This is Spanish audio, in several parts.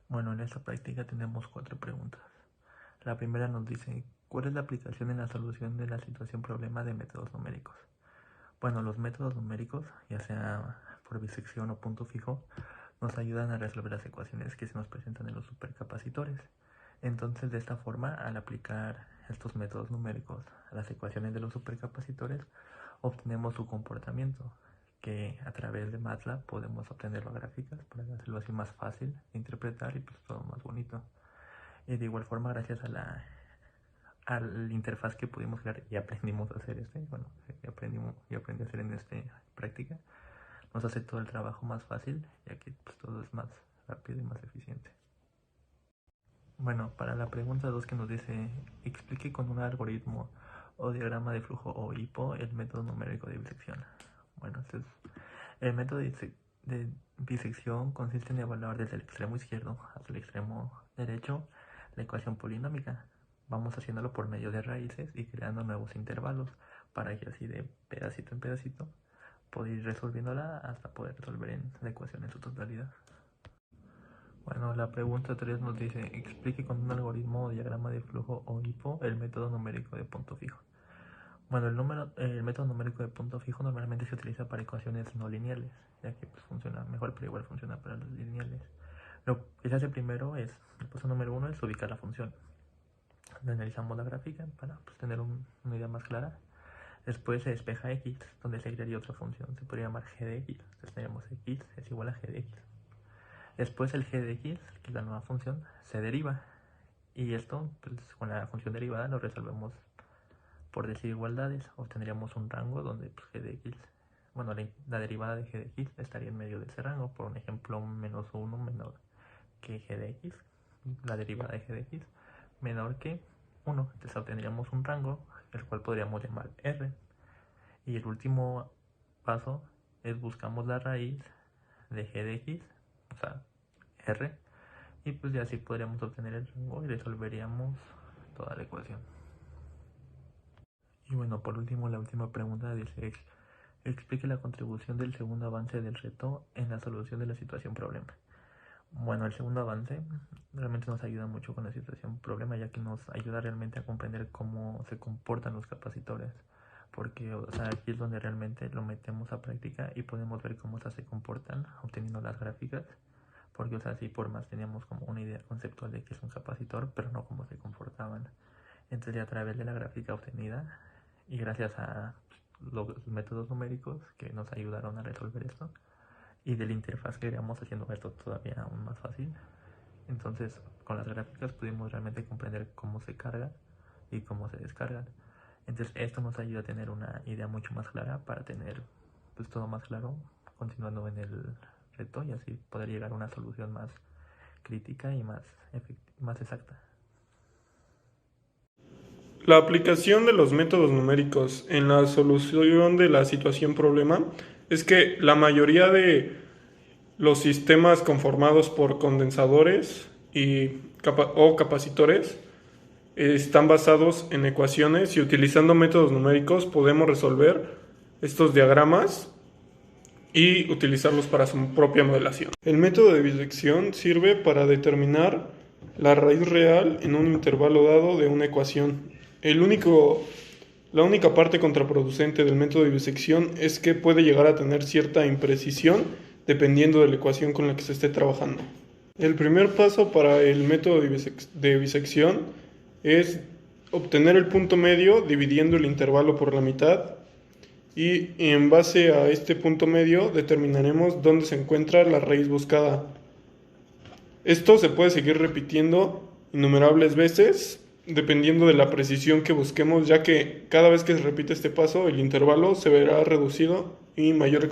Bueno, en esta práctica tenemos 4 preguntas. La primera nos dice, ¿cuál es la aplicación en la solución de la situación problema de métodos numéricos? Bueno, los métodos numéricos, ya sea por bisección o punto fijo, nos ayudan a resolver las ecuaciones que se nos presentan en los supercapacitores. Entonces, de esta forma, al aplicar estos métodos numéricos a las ecuaciones de los supercapacitores, obtenemos su comportamiento, que a través de MATLAB podemos obtenerlo a gráficas para hacerlo así más fácil de interpretar y pues todo más bonito. Y de igual forma, gracias a la interfaz que pudimos crear y aprendimos a hacer aprendí a hacer en esta práctica, nos hace todo el trabajo más fácil, ya que pues, todo es más rápido y más eficiente. Bueno, para la pregunta 2 que nos dice, explique con un algoritmo o diagrama de flujo o HIPO el método numérico de bisección. Bueno, el método de bisección consiste en evaluar desde el extremo izquierdo hasta el extremo derecho la ecuación polinómica. Vamos haciéndolo por medio de raíces y creando nuevos intervalos para que así de pedacito en pedacito poder ir resolviéndola hasta poder resolver la ecuación en su totalidad. Bueno, la pregunta 3 nos dice, explique con un algoritmo o diagrama de flujo o HIPO el método numérico de punto fijo. Bueno, el método numérico de punto fijo normalmente se utiliza para ecuaciones no lineales, ya que pues, funciona mejor, pero igual funciona para las lineales. Lo que se hace primero es, el paso número 1 es ubicar la función. Analizamos la gráfica para pues, tener una idea más clara. Después se despeja x, donde se crearía otra función, se podría llamar g de x. Entonces tenemos x es igual a g de x. Después el g de x, que es la nueva función, se deriva. Y esto, pues, con la función derivada, lo resolvemos por desigualdades. Obtendríamos un rango donde pues, g de x, bueno, la derivada de g de x estaría en medio de ese rango. Por un ejemplo, menos 1 menor que g de x, la derivada de g de x menor que 1. Entonces obtendríamos un rango, el cual podríamos llamar r. Y el último paso es buscamos la raíz de g de x, o sea, r, y pues ya así podríamos obtener el rango y resolveríamos toda la ecuación. Y bueno, por último, la última pregunta dice, explique la contribución del segundo avance del reto en la solución de la situación problema. Bueno, el segundo avance realmente nos ayuda mucho con la situación problema, ya que nos ayuda realmente a comprender cómo se comportan los capacitores, porque o sea, aquí es donde realmente lo metemos a práctica y podemos ver cómo se comportan obteniendo las gráficas, porque o sea, sí, por más teníamos como una idea conceptual de qué es un capacitor, pero no cómo se comportaban. Entonces, a través de la gráfica obtenida y gracias a los métodos numéricos que nos ayudaron a resolver esto, y de la interfaz que iríamos haciendo esto todavía aún más fácil. Entonces, con las gráficas pudimos realmente comprender cómo se cargan y cómo se descargan. Entonces, esto nos ayuda a tener una idea mucho más clara para tener pues, todo más claro continuando en el reto y así poder llegar a una solución más crítica y más exacta. La aplicación de los métodos numéricos en la solución de la situación problema es que la mayoría de los sistemas conformados por condensadores o capacitores están basados en ecuaciones y utilizando métodos numéricos podemos resolver estos diagramas y utilizarlos para su propia modelación. El método de bisección sirve para determinar la raíz real en un intervalo dado de una ecuación. La única parte contraproducente del método de bisección es que puede llegar a tener cierta imprecisión dependiendo de la ecuación con la que se esté trabajando. El primer paso para el método de bisección es obtener el punto medio dividiendo el intervalo por la mitad y en base a este punto medio determinaremos dónde se encuentra la raíz buscada. Esto se puede seguir repitiendo innumerables veces dependiendo de la precisión que busquemos, ya que cada vez que se repite este paso el intervalo se verá reducido y mayor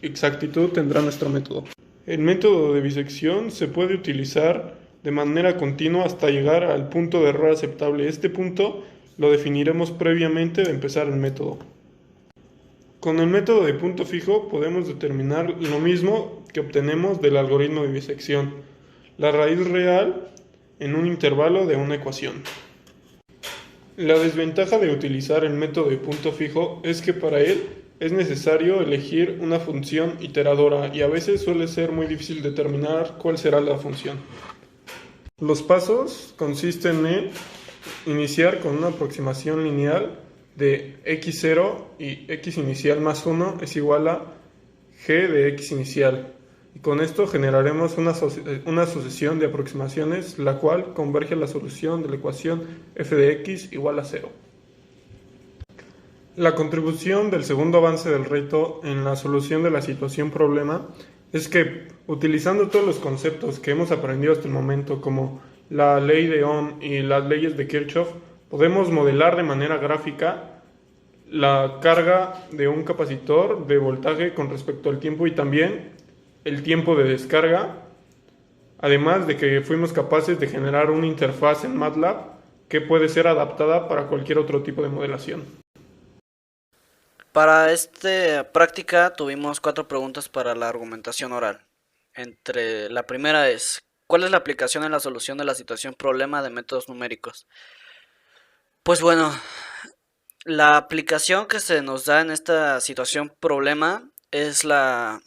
exactitud tendrá nuestro método. El método de bisección se puede utilizar de manera continua hasta llegar al punto de error aceptable. Este punto lo definiremos previamente de empezar el método. Con el método de punto fijo podemos determinar lo mismo que obtenemos del algoritmo de bisección, la raíz real en un intervalo de una ecuación. La desventaja de utilizar el método de punto fijo es que para él es necesario elegir una función iteradora y a veces suele ser muy difícil determinar cuál será la función. Los pasos consisten en iniciar con una aproximación lineal de x0 y x inicial más 1 es igual a g de x inicial. Y con esto generaremos una sucesión de aproximaciones, la cual converge a la solución de la ecuación f de x igual a 0. La contribución del segundo avance del reto en la solución de la situación problema es que, utilizando todos los conceptos que hemos aprendido hasta el momento, como la ley de Ohm y las leyes de Kirchhoff, podemos modelar de manera gráfica la carga de un capacitor de voltaje con respecto al tiempo y también el tiempo de descarga, además de que fuimos capaces de generar una interfaz en MATLAB que puede ser adaptada para cualquier otro tipo de modelación. Para esta práctica tuvimos 4 preguntas para la argumentación oral. La primera es, ¿cuál es la aplicación en la solución de la situación problema de métodos numéricos? Pues bueno, la aplicación que se nos da en esta situación problema es las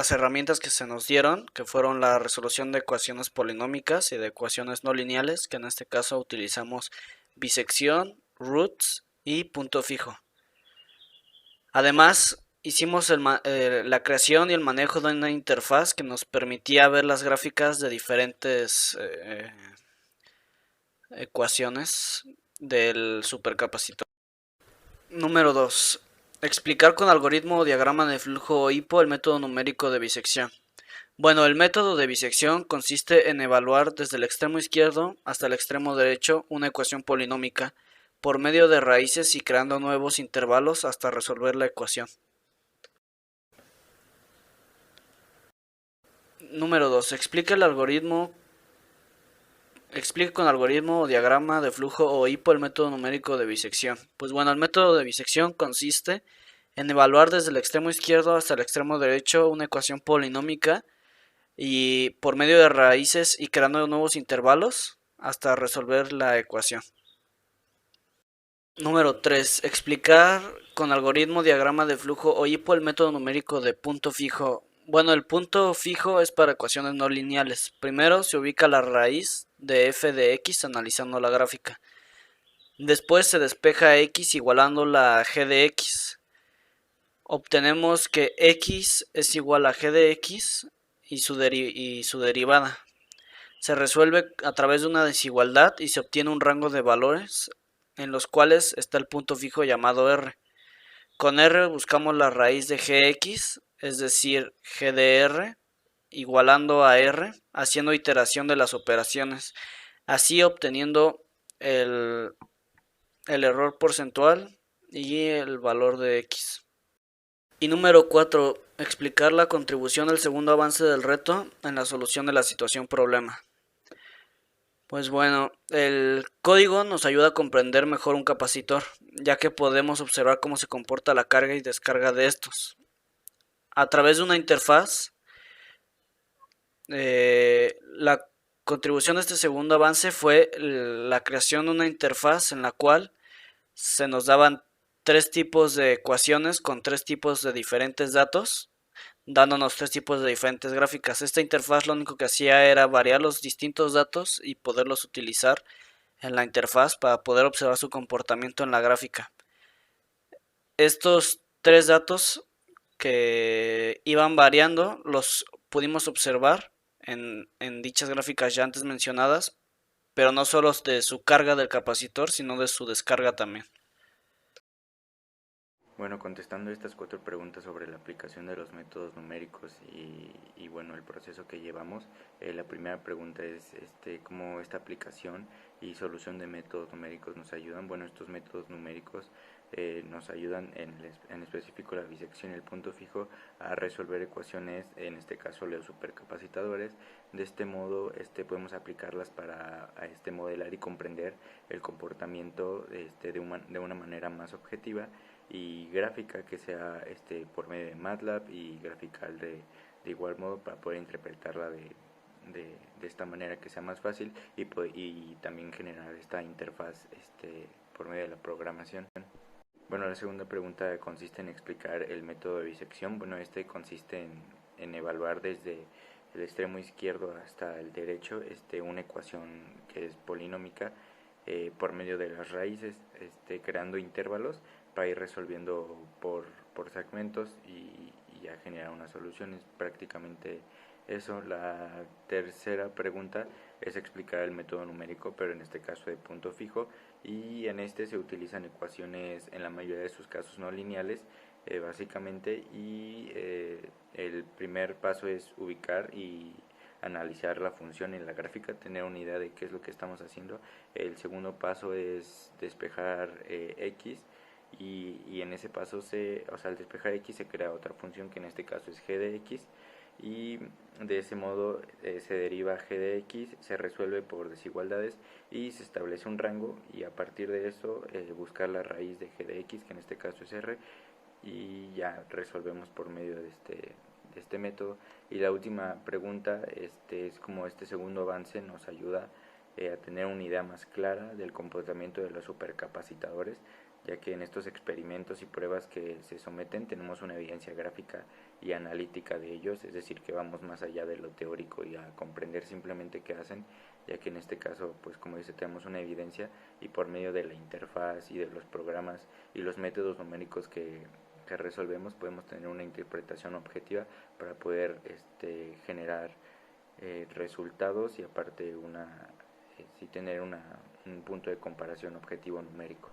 herramientas que se nos dieron, que fueron la resolución de ecuaciones polinómicas y de ecuaciones no lineales, que en este caso utilizamos bisección, roots y punto fijo. Además, hicimos la creación y el manejo de una interfaz que nos permitía ver las gráficas de diferentes ecuaciones del supercapacitor. Número 2. Explicar con algoritmo o diagrama de flujo o hipo el método numérico de bisección. Bueno, el método de bisección consiste en evaluar desde el extremo izquierdo hasta el extremo derecho una ecuación polinómica por medio de raíces y creando nuevos intervalos hasta resolver la ecuación. Número 2. Explica con algoritmo o diagrama de flujo o hipo el método numérico de bisección. Pues bueno, el método de bisección consiste en evaluar desde el extremo izquierdo hasta el extremo derecho una ecuación polinómica y por medio de raíces y creando nuevos intervalos hasta resolver la ecuación. Número 3. Explicar con algoritmo, diagrama de flujo o hipo el método numérico de punto fijo. Bueno, el punto fijo es para ecuaciones no lineales. Primero se ubica la raíz de f de x analizando la gráfica. Después se despeja x igualando la g de x. Obtenemos que x es igual a g de x y su derivada. Se resuelve a través de una desigualdad y se obtiene un rango de valores en los cuales está el punto fijo llamado r. Con r buscamos la raíz de gx, es decir, g de r, igualando a r, haciendo iteración de las operaciones, así obteniendo el error porcentual y el valor de x. Y número 4, explicar la contribución del segundo avance del reto en la solución de la situación problema. Pues bueno, el código nos ayuda a comprender mejor un capacitor, ya que podemos observar cómo se comporta la carga y descarga de estos. A través de una interfaz, la contribución de este segundo avance fue la creación de una interfaz en la cual se nos daban 3 tipos de ecuaciones con 3 tipos de diferentes datos, dándonos 3 tipos de diferentes gráficas. Esta interfaz lo único que hacía era variar los distintos datos y poderlos utilizar en la interfaz para poder observar su comportamiento en la gráfica. Estos 3 datos que iban variando los pudimos observar en dichas gráficas ya antes mencionadas, pero no solo de su carga del capacitor, sino de su descarga también. Bueno, contestando estas 4 preguntas sobre la aplicación de los métodos numéricos y bueno, el proceso que llevamos, la primera pregunta es cómo esta aplicación y solución de métodos numéricos nos ayudan. Bueno, estos métodos numéricos nos ayudan en específico la bisección y el punto fijo a resolver ecuaciones, en este caso los supercapacitadores. De este modo podemos aplicarlas para modelar y comprender el comportamiento de una manera más objetiva y gráfica, que sea por medio de MATLAB, y grafical de igual modo para poder interpretarla de esta manera que sea más fácil y también generar esta interfaz por medio de la programación. Bueno, la segunda pregunta consiste en explicar el método de bisección. Bueno, consiste en evaluar desde el extremo izquierdo hasta el derecho, una ecuación que es polinómica por medio de las raíces, creando intervalos para ir resolviendo por segmentos y ya generar una solución. Es prácticamente eso. La tercera pregunta es explicar el método numérico, pero en este caso de punto fijo, y en se utilizan ecuaciones en la mayoría de sus casos no lineales, básicamente, y el primer paso es ubicar y analizar la función en la gráfica, tener una idea de qué es lo que estamos haciendo. El segundo paso es despejar x, y en ese paso al despejar x se crea otra función que en este caso es g de x, y de ese modo se deriva g de x, se resuelve por desigualdades y se establece un rango, y a partir de eso buscar la raíz de g de x, que en este caso es r, y ya resolvemos por medio de este método. Y la última pregunta es como este segundo avance nos ayuda a tener una idea más clara del comportamiento de los supercapacitadores, ya que en estos experimentos y pruebas que se someten tenemos una evidencia gráfica y analítica de ellos, es decir, que vamos más allá de lo teórico y a comprender simplemente qué hacen, ya que en este caso, pues como dice, tenemos una evidencia, y por medio de la interfaz y de los programas y los métodos numéricos que resolvemos podemos tener una interpretación objetiva para poder generar resultados, y aparte sí tener un punto de comparación objetivo numérico.